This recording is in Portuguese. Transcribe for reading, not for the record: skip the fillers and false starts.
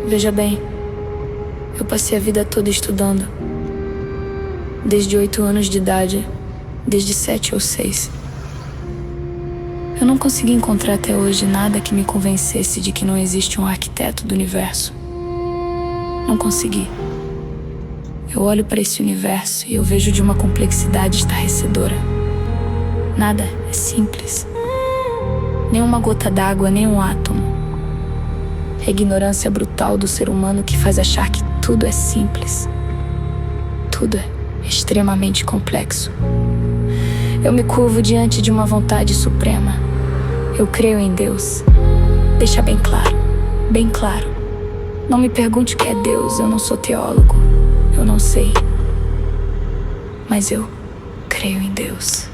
Veja bem, eu passei a vida toda estudando. Desde 8 anos de idade, desde 7 ou 6. Eu não consegui encontrar até hoje nada que me convencesse de que não existe um arquiteto do universo. Não consegui. Eu olho para esse universo e eu vejo de uma complexidade estarrecedora. Nada é simples. Nem uma gota d'água, nem um átomo. A ignorância brutal do ser humano que faz achar que tudo é simples. Tudo é extremamente complexo. Eu me curvo diante de uma vontade suprema. Eu creio em Deus. Deixa bem claro, bem claro. Não me pergunte o que é Deus, eu não sou teólogo. Eu não sei. Mas eu creio em Deus.